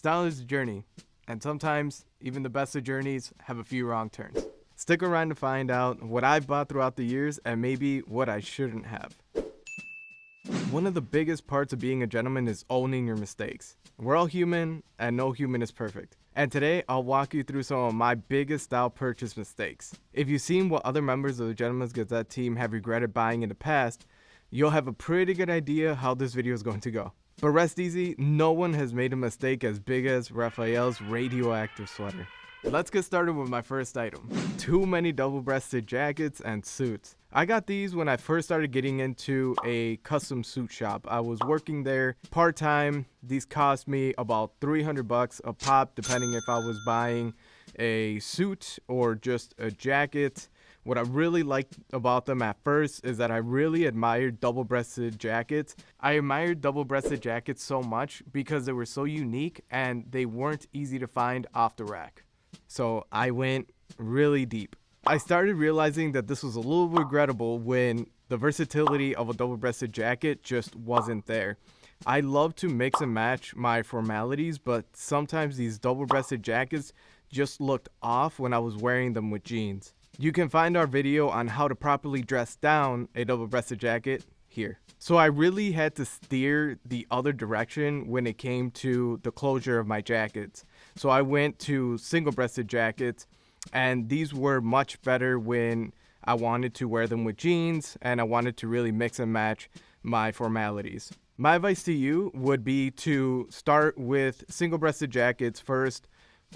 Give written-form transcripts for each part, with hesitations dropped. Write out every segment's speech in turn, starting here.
Style is a journey, and sometimes even the best of journeys have a few wrong turns. Stick around to find out what I've bought throughout the years and maybe what I shouldn't have. One of the biggest parts of being a gentleman is owning your mistakes. We're all human, and no human is perfect. And today, I'll walk you through some of my biggest style purchase mistakes. If you've seen what other members of the Gentleman's Gazette team have regretted buying in the past, you'll have a pretty good idea how this video is going to go. But rest easy, no one has made a mistake as big as Raphael's radioactive sweater. Let's get started with my first item. Too many double-breasted jackets and suits. I got these when I first started getting into a custom suit shop. I was working there part-time. These cost me about $300 a pop, depending if I was buying a suit or just a jacket. What I really liked about them at first is that I really admired double-breasted jackets. I admired double-breasted jackets so much because they were so unique and they weren't easy to find off the rack. So I went really deep. I started realizing that this was a little regrettable when the versatility of a double-breasted jacket just wasn't there. I love to mix and match my formalities, but sometimes these double-breasted jackets just looked off when I was wearing them with jeans. You can find our video on how to properly dress down a double-breasted jacket here. So I really had to steer the other direction when it came to the closure of my jackets. So I went to single-breasted jackets, and these were much better when I wanted to wear them with jeans and I wanted to really mix and match my formalities. My advice to you would be to start with single-breasted jackets first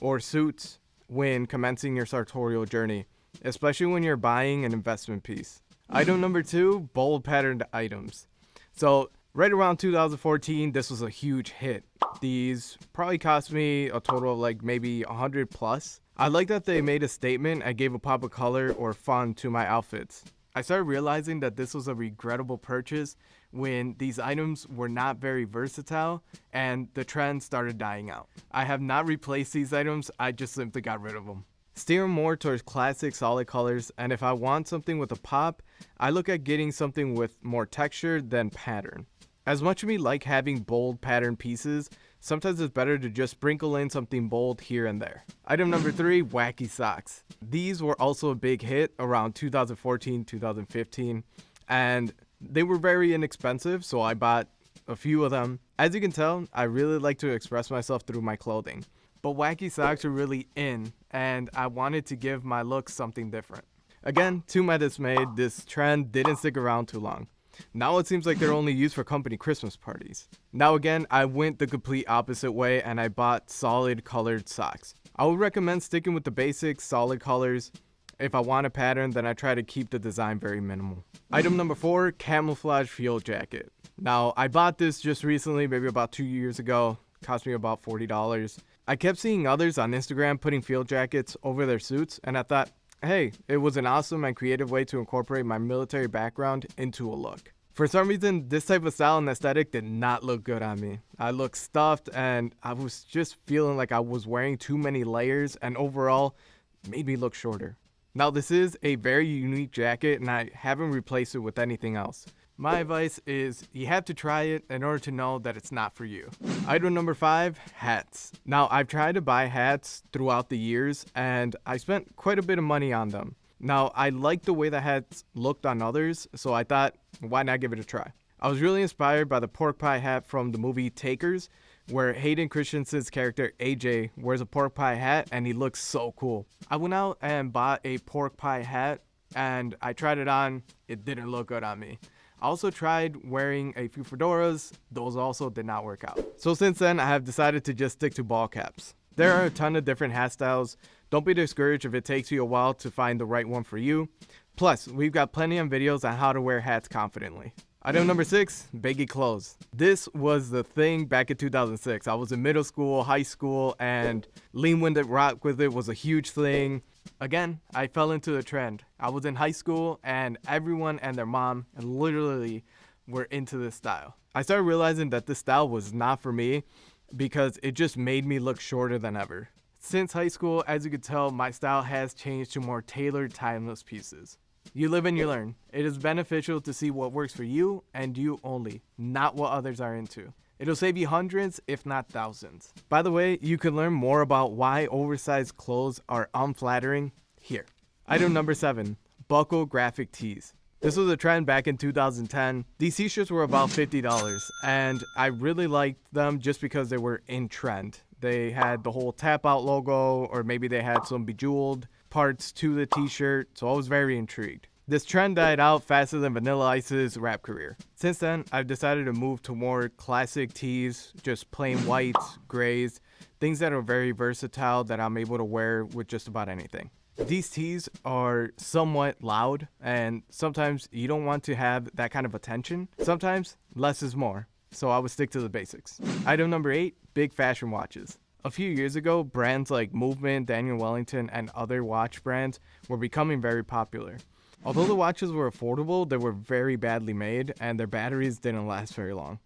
or suits when commencing your sartorial journey, especially when you're buying an investment piece. Item number 2, bold patterned items. So right around 2014, this was a huge hit. These probably cost me a total of like maybe 100 plus. I like that they made a statement and gave a pop of color or fun to my outfits. I started realizing that this was a regrettable purchase when these items were not very versatile and the trend started dying out. I have not replaced these items, I just simply got rid of them. Steer more towards classic solid colors, and if I want something with a pop, I look at getting something with more texture than pattern. As much as we like having bold pattern pieces, sometimes it's better to just sprinkle in something bold here and there. Item number 3, Wacky Socks. These were also a big hit around 2014, 2015, and they were very inexpensive, so I bought a few of them. As you can tell, I really like to express myself through my clothing. But Wacky Socks are really in, and I wanted to give my look something different. Again, to my dismay, this trend didn't stick around too long. Now it seems like they're only used for company Christmas parties. Now again, I went the complete opposite way and I bought solid colored socks. I would recommend sticking with the basic solid colors. If I want a pattern, then I try to keep the design very minimal. Item number 4, camouflage field jacket. Now I bought this just recently, maybe about 2 years ago. Cost me about $40. I kept seeing others on Instagram putting field jackets over their suits, and I thought, hey, it was an awesome and creative way to incorporate my military background into a look. For some reason, this type of style and aesthetic did not look good on me. I looked stuffed and I was just feeling like I was wearing too many layers and overall made me look shorter. Now this is a very unique jacket and I haven't replaced it with anything else. My advice is you have to try it in order to know that it's not for you. Item number 5, hats. Now I've tried to buy hats throughout the years and I spent quite a bit of money on them. Now I liked the way the hats looked on others, so I thought, why not give it a try? I was really inspired by the pork pie hat from the movie Takers, where Hayden Christensen's character AJ wears a pork pie hat and he looks so cool. I went out and bought a pork pie hat and I tried it on. It didn't look good on me. I also tried wearing a few fedoras. Those also did not work out. So since then, I have decided to just stick to ball caps. There are a ton of different hat styles. Don't be discouraged if it takes you a while to find the right one for you. Plus, we've got plenty of videos on how to wear hats confidently. Item number 6, baggy clothes. This was the thing back in 2006. I was in middle school, high school, and lean-winded rock with it was a huge thing. Again, I fell into the trend. I was in high school and everyone and their mom literally were into this style. I started realizing that this style was not for me because it just made me look shorter than ever. Since high school, as you can tell, my style has changed to more tailored, timeless pieces. You live and you learn. It is beneficial to see what works for you and you only, not what others are into. It'll save you hundreds, if not thousands. By the way, you can learn more about why oversized clothes are unflattering here. Item number 7, buckle graphic tees. This was a trend back in 2010. These t-shirts were about $50, and I really liked them just because they were in trend. They had the whole tap out logo, or maybe they had some bejeweled parts to the t-shirt, so I was very intrigued. This trend died out faster than Vanilla Ice's rap career. Since then, I've decided to move to more classic tees, just plain whites, grays, things that are very versatile that I'm able to wear with just about anything. These tees are somewhat loud, and sometimes you don't want to have that kind of attention. Sometimes less is more, so I would stick to the basics. Item number 8, big fashion watches. A few years ago, brands like Movement, Daniel Wellington, and other watch brands were becoming very popular. Although the watches were affordable, they were very badly made, and their batteries didn't last very long.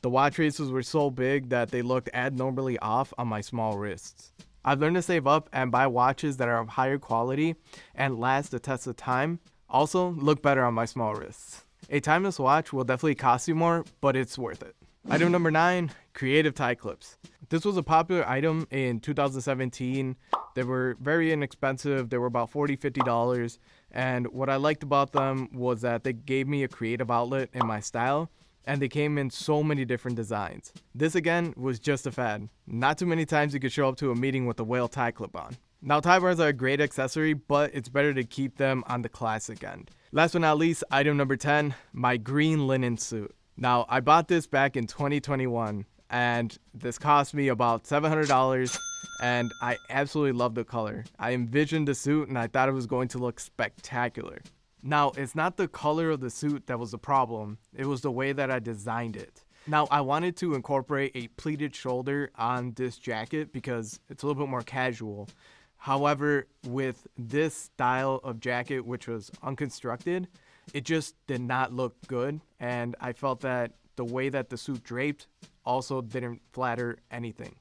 The watch faces were so big that they looked abnormally off on my small wrists. I've learned to save up and buy watches that are of higher quality and last the test of time, also look better on my small wrists. A timeless watch will definitely cost you more, but it's worth it. Item number 9, creative tie clips. This was a popular item in 2017. They were very inexpensive. They were about $40, $50. And what I liked about them was that they gave me a creative outlet in my style, and they came in so many different designs. This again was just a fad. Not too many times you could show up to a meeting with a whale tie clip on. Now tie bars are a great accessory, but it's better to keep them on the classic end. Last but not least, item number 10, my green linen suit. Now I bought this back in 2021, and this cost me about $700, and I absolutely love the color. I envisioned the suit and I thought it was going to look spectacular. Now, it's not the color of the suit that was the problem, it was the way that I designed it. Now, I wanted to incorporate a pleated shoulder on this jacket because it's a little bit more casual. However, with this style of jacket, which was unconstructed, it just did not look good, and I felt that the way that the suit draped also didn't flatter anything.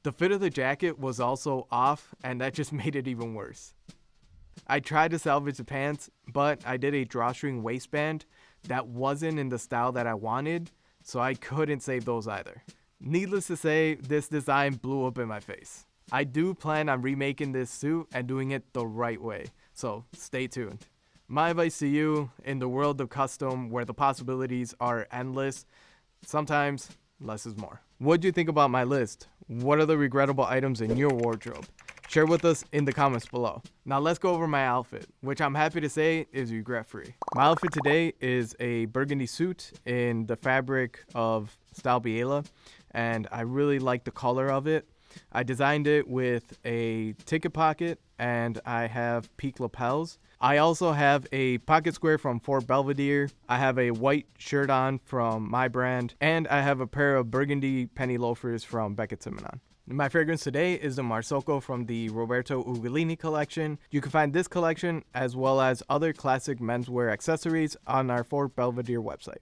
The fit of the jacket was also off, and that just made it even worse. I tried to salvage the pants, but I did a drawstring waistband that wasn't in the style that I wanted, so I couldn't save those either. Needless to say, this design blew up in my face. I do plan on remaking this suit and doing it the right way, so stay tuned. My advice to you, in the world of custom where the possibilities are endless, sometimes less is more. What do you think about my list? What are the regrettable items in your wardrobe? Share with us in the comments below. Now let's go over my outfit, which I'm happy to say is regret-free. My outfit today is a burgundy suit in the fabric of Style Biela, and I really like the color of it. I designed it with a ticket pocket, and I have peak lapels. I also have a pocket square from Fort Belvedere. I have a white shirt on from my brand, and I have a pair of burgundy penny loafers from Beckett Simonon. My fragrance today is the Marsocco from the Roberto Ugolini collection. You can find this collection as well as other classic menswear accessories on our Fort Belvedere website.